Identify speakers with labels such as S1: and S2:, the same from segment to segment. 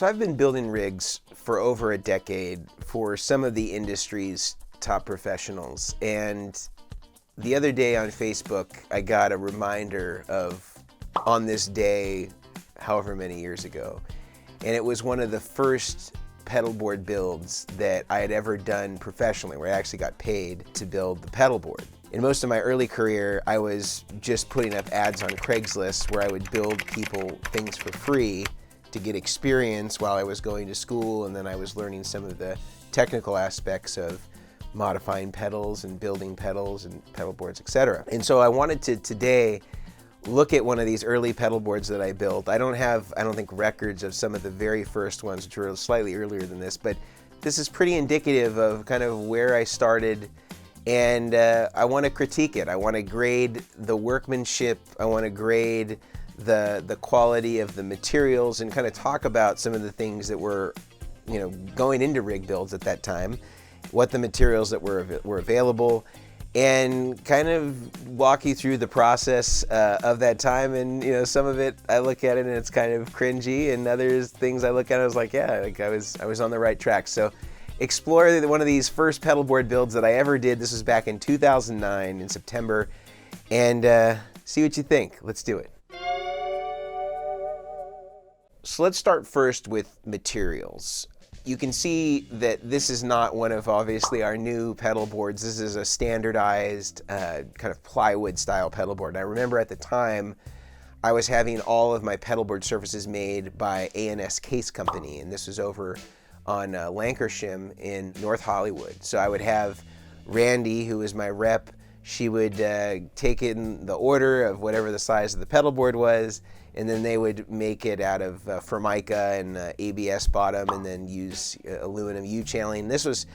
S1: So I've been building rigs for over a decade for some of the industry's top professionals. And the other day on Facebook, I got a reminder of on this day, however many years ago. And it was one of the first pedalboard builds that I had ever done professionally, where I actually got paid to build the pedalboard. In most of my early career, I was just putting up ads on Craigslist where I would build people things for free to get experience while I was going to school, and then I was learning some of the technical aspects of modifying pedals and building pedals and pedal boards, etc. And so I wanted to today look at one of these early pedal boards that I built. I don't think, records of some of the very first ones, which were slightly earlier than this, but this is pretty indicative of kind of where I started, and I want to critique it. I want to grade the workmanship. I want to grade the quality of the materials and kind of talk about some of the things that were, going into rig builds at that time, what the materials that were available, and kind of walk you through the process of that time. And some of it I look at it and it's kind of cringy, and others things I look at it, I was like, yeah, like I was on the right track. So explore one of these first pedalboard builds that I ever did. This was back in 2009 in September, and see what you think. Let's do it. So let's start first with materials. You can see that this is not one of, obviously, our new pedal boards. This is a standardized kind of plywood style pedal board. And I remember at the time I was having all of my pedal board surfaces made by A&S Case Company, and this was over on Lancashire in North Hollywood. So I would have Randy, who was my rep. She would take in the order of whatever the size of the pedal board was, and then they would make it out of Formica and ABS bottom, and then use aluminum U-channeling. This was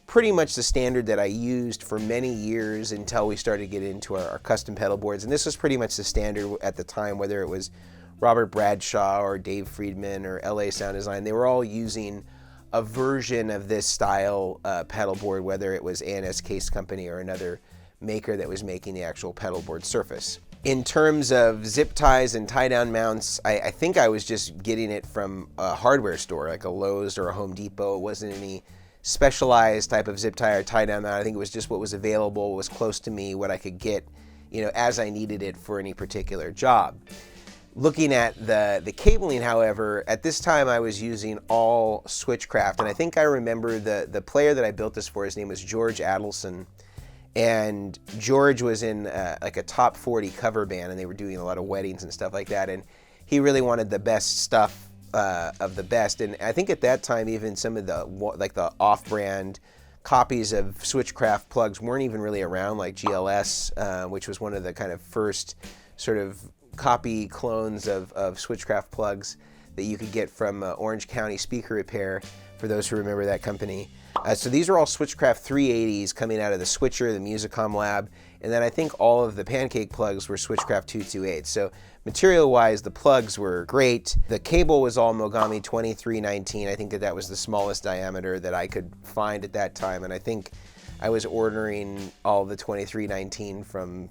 S1: pretty much the standard that I used for many years until we started to get into our custom pedal boards. And this was pretty much the standard at the time, whether it was Robert Bradshaw or Dave Friedman or LA Sound Design. They were all using a version of this style pedal board, whether it was A&S Case Company or another maker that was making the actual pedal board surface. In terms of zip ties and tie-down mounts, I think I was just getting it from a hardware store, like a Lowe's or a Home Depot. It wasn't any specialized type of zip tie or tie-down mount. I think it was just what was available, what was close to me, what I could get, as I needed it for any particular job. Looking at the cabling, however, at this time I was using all Switchcraft, and I think I remember the player that I built this for. His name was George Adelson. And George was in like a top 40 cover band, and they were doing a lot of weddings and stuff like that. And he really wanted the best stuff of the best. And I think at that time, even some of the off-brand copies of Switchcraft plugs weren't even really around, like GLS, which was one of the kind of first sort of copy clones of Switchcraft plugs that you could get from Orange County Speaker Repair, for those who remember that company. So these are all Switchcraft 380s coming out of the Switcher, the Musicom lab, and then I think all of the pancake plugs were Switchcraft 228. So material-wise, the plugs were great. The cable was all Mogami 2319. I think that was the smallest diameter that I could find at that time, and I think I was ordering all the 2319 from,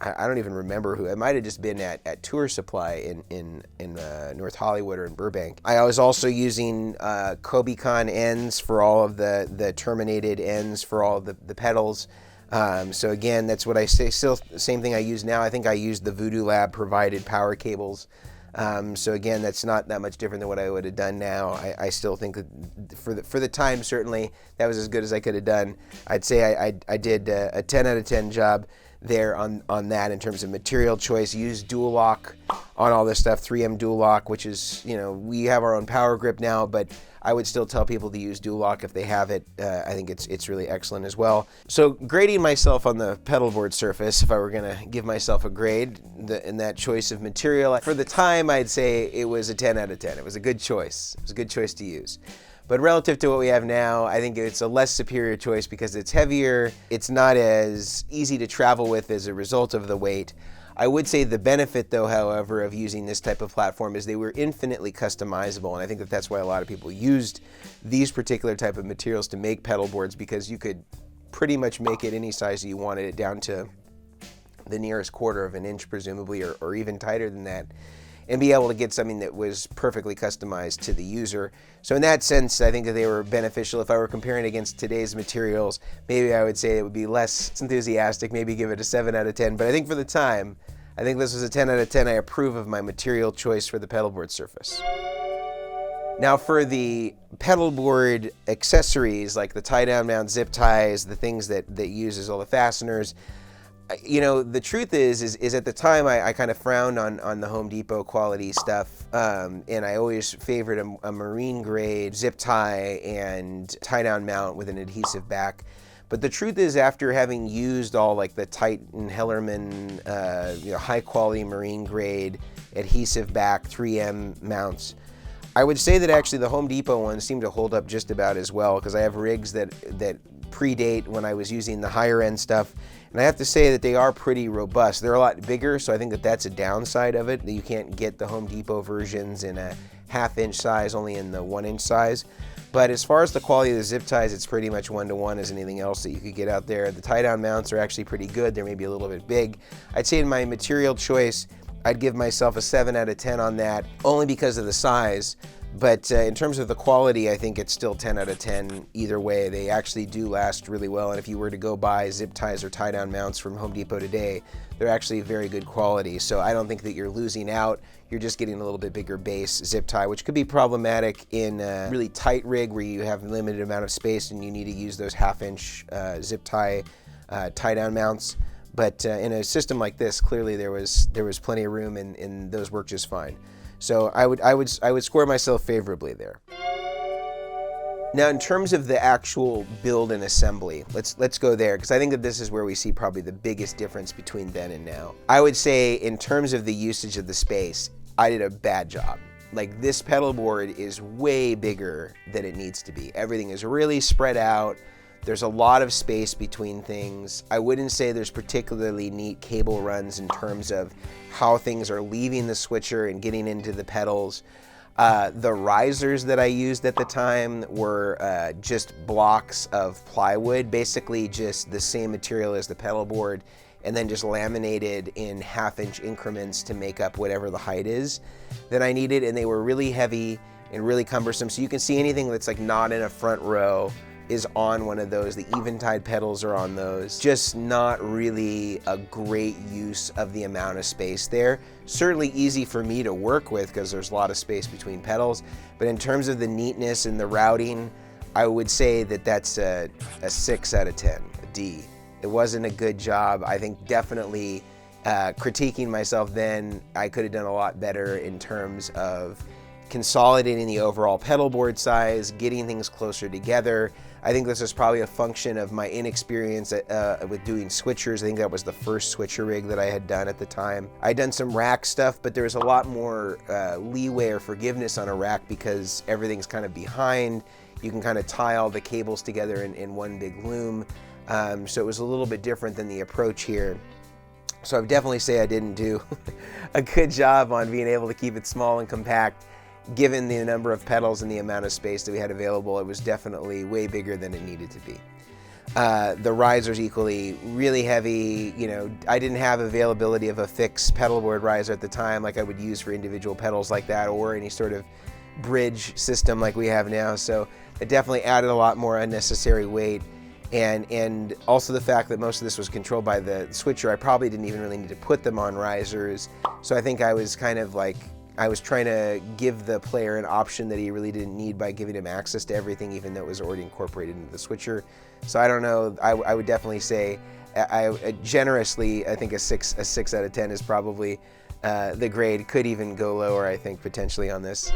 S1: I don't even remember who. It might have just been at Tour Supply in North Hollywood or in Burbank. I was also using Kobicon ends for all of the terminated ends for all of the pedals. So again, that's what I say. Still the same thing I use now. I think I used the Voodoo Lab provided power cables. So again, that's not that much different than what I would have done now. I still think that for the time, certainly, that was as good as I could have done. I'd say I did a 10 out of 10 job there on that in terms of material choice. Use dual lock on all this stuff, 3M dual lock, which is, we have our own power grip now, but I would still tell people to use dual lock if they have it. I think it's really excellent as well. So grading myself on the pedal board surface, if I were gonna give myself a grade in that choice of material, for the time I'd say it was a 10 out of 10. It was a good choice. It was a good choice to use. But relative to what we have now, I think it's a less superior choice because it's heavier. It's not as easy to travel with as a result of the weight. I would say the benefit, though, however, of using this type of platform is they were infinitely customizable, and I think that's why a lot of people used these particular type of materials to make pedal boards, because you could pretty much make it any size you wanted it, down to the nearest quarter of an inch, presumably, or even tighter than that. and be able to get something that was perfectly customized to the user. So in that sense, I think that they were beneficial. If I were comparing against today's materials, maybe I would say it would be less enthusiastic, maybe give it a 7 out of 10. But I think for the time, I think this was a 10 out of 10. I approve of my material choice for the pedalboard surface. Now for the pedalboard accessories, like the tie-down mount zip ties, the things that uses all the fasteners, you know, the truth is at the time I kind of frowned on the Home Depot quality stuff, and I always favored a marine grade zip tie and tie-down mount with an adhesive back. But the truth is, after having used all like the Titan Hellerman, you know, high quality marine grade adhesive back 3M mounts, I would say that actually the Home Depot ones seem to hold up just about as well, because I have rigs that predate when I was using the higher end stuff, and I have to say that they are pretty robust. They're a lot bigger, so I think that that's a downside of it, that you can't get the Home Depot versions in a 1/2 inch size, only in the 1 inch size. But as far as the quality of the zip ties, it's pretty much 1-to-1 as anything else that you could get out there. The tie-down mounts are actually pretty good. They're maybe a little bit big. I'd say in my material choice, I'd give myself a 7 out of 10 on that, only because of the size. But in terms of the quality, I think it's still 10 out of 10 either way. They actually do last really well, and if you were to go buy zip ties or tie-down mounts from Home Depot today, they're actually very good quality. So I don't think that you're losing out. You're just getting a little bit bigger base zip tie, which could be problematic in a really tight rig where you have a limited amount of space and you need to use those 1/2 inch zip tie tie-down mounts. But in a system like this, clearly there was plenty of room, and those work just fine. So I would score myself favorably there. Now, in terms of the actual build and assembly, let's go there, because I think that this is where we see probably the biggest difference between then and now. I would say in terms of the usage of the space, I did a bad job. Like, this pedal board is way bigger than it needs to be. Everything is really spread out. There's a lot of space between things. I wouldn't say there's particularly neat cable runs in terms of how things are leaving the switcher and getting into the pedals. The risers that I used at the time were just blocks of plywood, basically just the same material as the pedal board, and then just laminated in 1/2 inch increments to make up whatever the height is that I needed. And they were really heavy and really cumbersome. So you can see anything that's like not in a front row is on one of those. The Eventide pedals are on those. Just not really a great use of the amount of space there. Certainly easy for me to work with because there's a lot of space between pedals, but in terms of the neatness and the routing, I would say that that's a 6 out of 10, a D. It wasn't a good job. I think definitely critiquing myself then, I could have done a lot better in terms of consolidating the overall pedal board size, getting things closer together. I think this is probably a function of my inexperience with doing switchers. I think that was the first switcher rig that I had done at the time. I'd done some rack stuff, but there was a lot more leeway or forgiveness on a rack because everything's kind of behind. You can kind of tie all the cables together in one big loom. So it was a little bit different than the approach here. So I would definitely say I didn't do a good job on being able to keep it small and compact. Given the number of pedals and the amount of space that we had available, it was definitely way bigger than it needed to be. The risers equally really heavy. You know, I didn't have availability of a fixed pedal board riser at the time like I would use for individual pedals like that, or any sort of bridge system like we have now. So it definitely added a lot more unnecessary weight. And also the fact that most of this was controlled by the switcher, I probably didn't even really need to put them on risers. So I think I was kind of like, I was trying to give the player an option that he really didn't need by giving him access to everything, even though it was already incorporated into the switcher. So I don't know, I would definitely say, generously, I think a 6 out of 10 is probably the grade. Could even go lower, I think, potentially on this.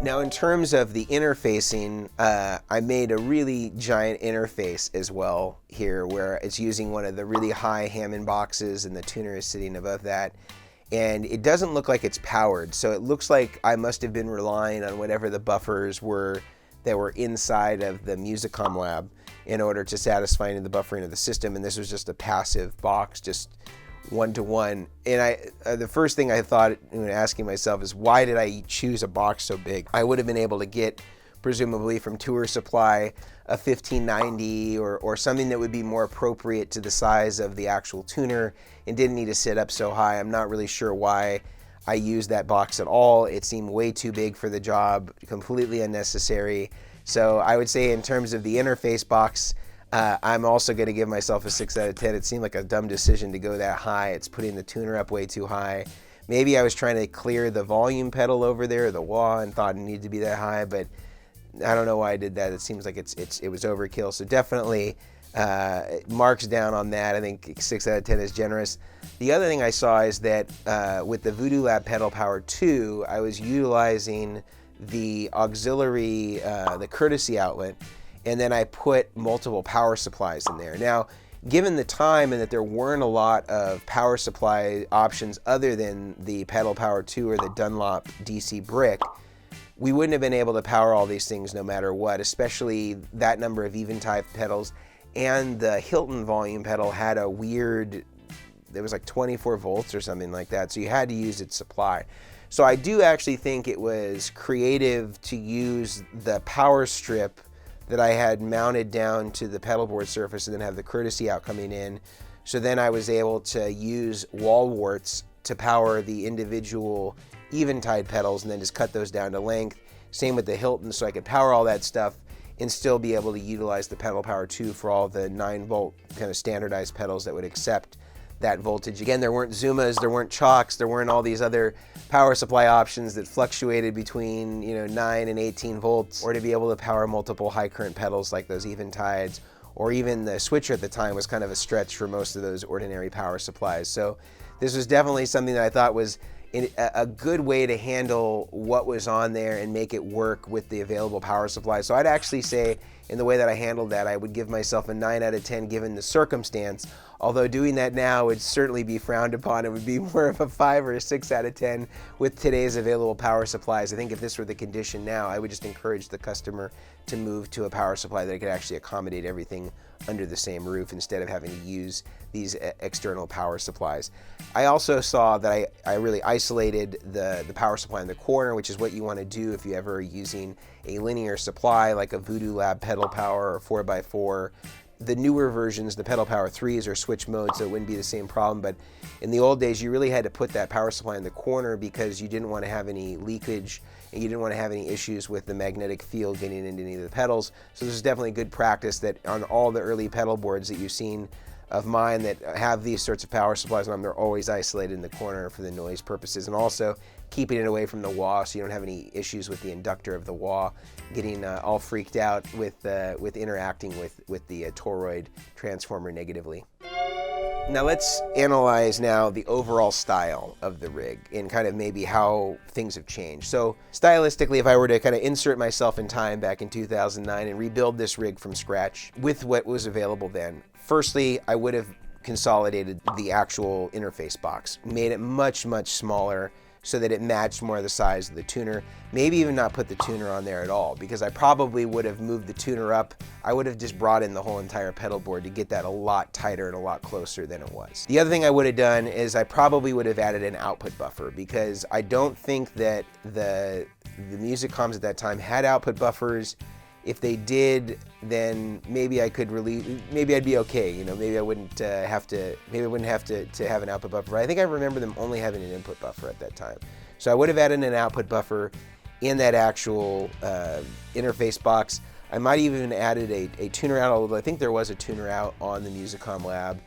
S1: Now, in terms of the interfacing, I made a really giant interface as well here, where it's using one of the really high Hammond boxes and the tuner is sitting above that. And it doesn't look like it's powered, so it looks like I must have been relying on whatever the buffers were that were inside of the Musicom lab in order to satisfy the buffering of the system, and this was just a passive box, just 1-to-1. And the first thing I thought when asking myself is, why did I choose a box so big? I would have been able to get, presumably from Tour Supply, a 1590 or something that would be more appropriate to the size of the actual tuner and didn't need to sit up so high. I'm not really sure why I use that box at all. It seemed way too big for the job, completely unnecessary. So I would say in terms of the interface box, I'm also going to give myself a 6 out of 10. It seemed like a dumb decision to go that high. It's putting the tuner up way too high. Maybe I was trying to clear the volume pedal over there, the wah, and thought it needed to be that high, but I don't know why I did that. It seems like it was overkill. So definitely marks down on that. I think 6 out of 10 is generous. The other thing I saw is that with the Voodoo Lab Pedal Power 2, I was utilizing the auxiliary, the courtesy outlet, and then I put multiple power supplies in there. Now, given the time and that there weren't a lot of power supply options other than the Pedal Power 2 or the Dunlop DC brick, we wouldn't have been able to power all these things no matter what, especially that number of Eventide pedals. And the Hilton volume pedal had a weird, it was like 24 volts or something like that, so you had to use its supply. So I do actually think it was creative to use the power strip that I had mounted down to the pedalboard surface and then have the courtesy out coming in. So then I was able to use wall warts to power the individual Eventide pedals and then just cut those down to length. Same with the Hilton, so I could power all that stuff and still be able to utilize the Pedal Power 2 for all the 9-volt kind of standardized pedals that would accept that voltage. Again, there weren't Zumas, there weren't Chalks, there weren't all these other power supply options that fluctuated between 9 and 18 volts, or to be able to power multiple high current pedals like those Eventides, or even the switcher at the time was kind of a stretch for most of those ordinary power supplies. So this was definitely something that I thought was a good way to handle what was on there and make it work with the available power supply. So I'd actually say, in the way that I handled that, I would give myself a 9 out of 10 given the circumstance. Although doing that now would certainly be frowned upon. It would be more of a 5 or a 6 out of 10 with today's available power supplies. I think if this were the condition now, I would just encourage the customer to move to a power supply that could actually accommodate everything under the same roof instead of having to use these external power supplies. I also saw that I really isolated the power supply in the corner, which is what you want to do if you ever are using a linear supply like a Voodoo Lab Pedal Power or 4x4. The newer versions, the Pedal Power 3s, are switch mode, so it wouldn't be the same problem. But in the old days, you really had to put that power supply in the corner because you didn't want to have any leakage and you didn't want to have any issues with the magnetic field getting into any of the pedals. So this is definitely good practice that on all the early pedal boards that you've seen of mine that have these sorts of power supplies on them, they're always isolated in the corner for the noise purposes, and also keeping it away from the wah so you don't have any issues with the inductor of the wah getting all freaked out with interacting with the toroid transformer negatively. Now let's analyze now the overall style of the rig and kind of maybe how things have changed. So stylistically, if I were to kind of insert myself in time back in 2009 and rebuild this rig from scratch with what was available then, firstly, I would have consolidated the actual interface box, made it much, much smaller so that it matched more of the size of the tuner. Maybe even not put the tuner on there at all, because I probably would have moved the tuner up. I would have just brought in the whole entire pedal board to get that a lot tighter and a lot closer than it was. The other thing I would have done is I probably would have added an output buffer, because I don't think that the music comms at that time had output buffers. If they did, then maybe I could maybe I'd be okay, maybe I wouldn't have to have an output buffer. I think I remember them only having an input buffer at that time. So I would have added an output buffer in that actual interface box. I might even added a tuner out, although I think there was a tuner out on the Musicom Lab.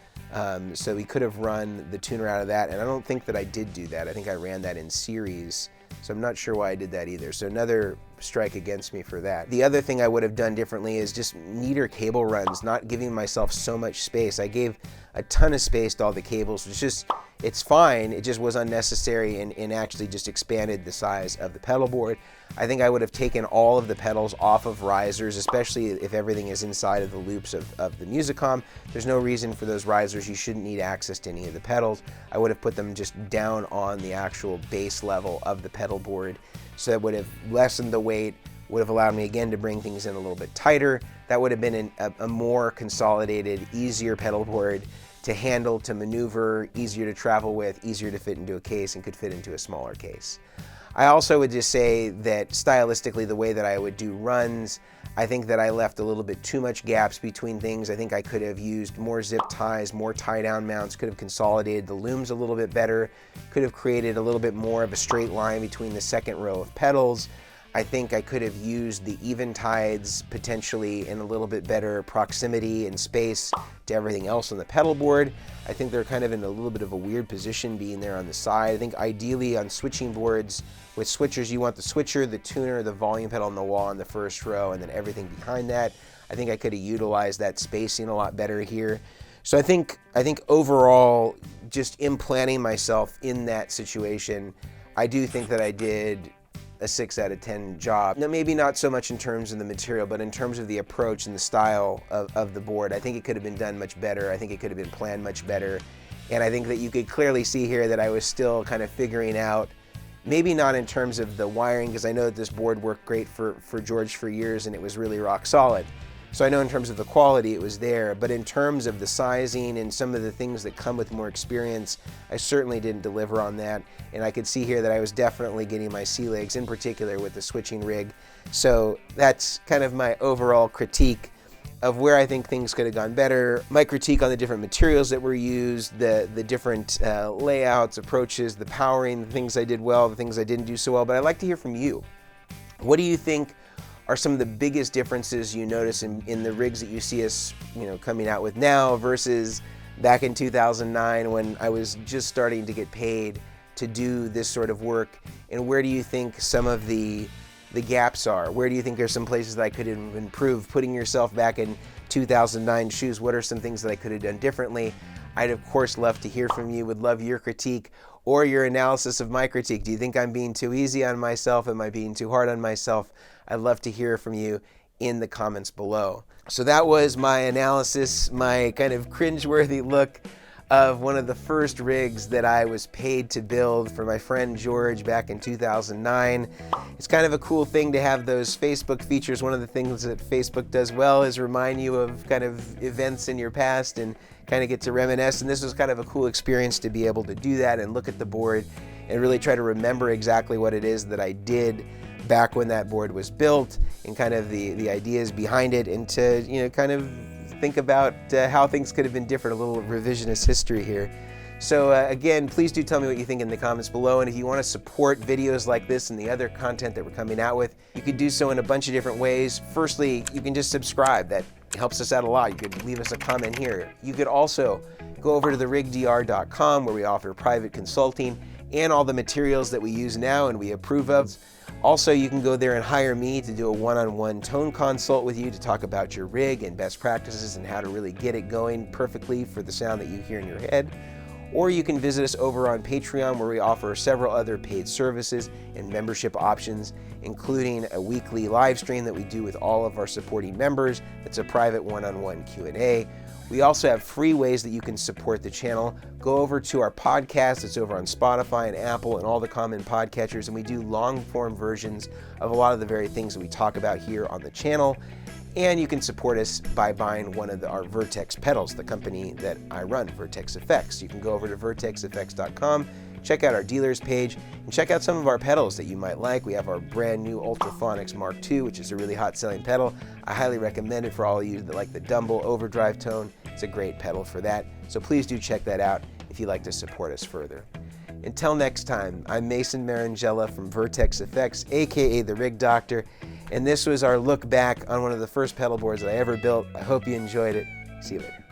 S1: So we could have run the tuner out of that, and I don't think that I did do that. I think I ran that in series, so I'm not sure why I did that either. So another strike against me for that. The other thing I would have done differently is just neater cable runs, not giving myself so much space. I gave a ton of space to all the cables, which it's fine, it just was unnecessary and actually just expanded the size of the pedal board. I think I would have taken all of the pedals off of risers, especially if everything is inside of the loops of the Musicom. There's no reason for those risers. You shouldn't need access to any of the pedals. I would have put them just down on the actual base level of the pedal board, so that would have lessened the weight, would have allowed me again to bring things in a little bit tighter. That would have been a more consolidated, easier pedal board to handle, to maneuver, easier to travel with, easier to fit into a case, and could fit into a smaller case. I also would just say that stylistically, the way that I would do runs, I think that I left a little bit too much gaps between things. I think I could have used more zip ties, more tie-down mounts, could have consolidated the looms a little bit better, could have created a little bit more of a straight line between the second row of pedals. I think I could have used the eventides potentially in a little bit better proximity and space to everything else on the pedal board. I think they're kind of in a little bit of a weird position being there on the side. I think ideally on switching boards with switchers, you want the switcher, the tuner, the volume pedal on the wall in the first row, and then everything behind that. I think I could have utilized that spacing a lot better here. So I think overall, just implanting myself in that situation, I do think that I did a 6 out of 10 job. Now, maybe not so much in terms of the material, but in terms of the approach and the style of the board. I think it could have been done much better. I think it could have been planned much better. And I think that you could clearly see here that I was still kind of figuring out, maybe not in terms of the wiring, because I know that this board worked great for George for years and it was really rock solid. So I know in terms of the quality it was there, but in terms of the sizing and some of the things that come with more experience, I certainly didn't deliver on that. And I could see here that I was definitely getting my sea legs, in particular with the switching rig. So that's kind of my overall critique of where I think things could have gone better. My critique on the different materials that were used, the different layouts, approaches, the powering, the things I did well, the things I didn't do so well. But I'd like to hear from you. What do you think are some of the biggest differences you notice in the rigs that you see us, coming out with now versus back in 2009 when I was just starting to get paid to do this sort of work? And where do you think some of the gaps are? Where do you think there's some places that I could have improved? Putting yourself back in 2009 shoes, what are some things that I could have done differently? I'd of course love to hear from you, would love your critique or your analysis of my critique. Do you think I'm being too easy on myself? Am I being too hard on myself? I'd love to hear from you in the comments below. So that was my analysis, my kind of cringeworthy look of one of the first rigs that I was paid to build for my friend George back in 2009. It's kind of a cool thing to have those Facebook features. One of the things that Facebook does well is remind you of kind of events in your past and kind of get to reminisce. And this was kind of a cool experience to be able to do that and look at the board and really try to remember exactly what it is that I did back when that board was built and kind of the ideas behind it, and to kind of think about how things could have been different, a little revisionist history here. So again, please do tell me what you think in the comments below, and if you want to support videos like this and the other content that we're coming out with, you could do so in a bunch of different ways. Firstly, you can just subscribe. That helps us out a lot. You could leave us a comment here. You could also go over to therigdr.com where we offer private consulting and all the materials that we use now and we approve of. Also, you can go there and hire me to do a one-on-one tone consult with you to talk about your rig and best practices and how to really get it going perfectly for the sound that you hear in your head. Or you can visit us over on Patreon where we offer several other paid services and membership options, including a weekly live stream that we do with all of our supporting members. It's a private one-on-one Q&A. We also have free ways that you can support the channel. Go over to our podcast. It's over on Spotify and Apple and all the common podcatchers, and we do long-form versions of a lot of the very things that we talk about here on the channel. And you can support us by buying one of our Vertex pedals, the company that I run, Vertex Effects. You can go over to vertexeffects.com, check out our dealers page, and check out some of our pedals that you might like. We have our brand new Ultraphonics Mark II, which is a really hot selling pedal. I highly recommend it for all of you that like the Dumble overdrive tone. It's a great pedal for that. So please do check that out if you'd like to support us further. Until next time, I'm Mason Marangella from Vertex Effects, aka The Rig Doctor, and this was our look back on one of the first pedal boards that I ever built. I hope you enjoyed it. See you later.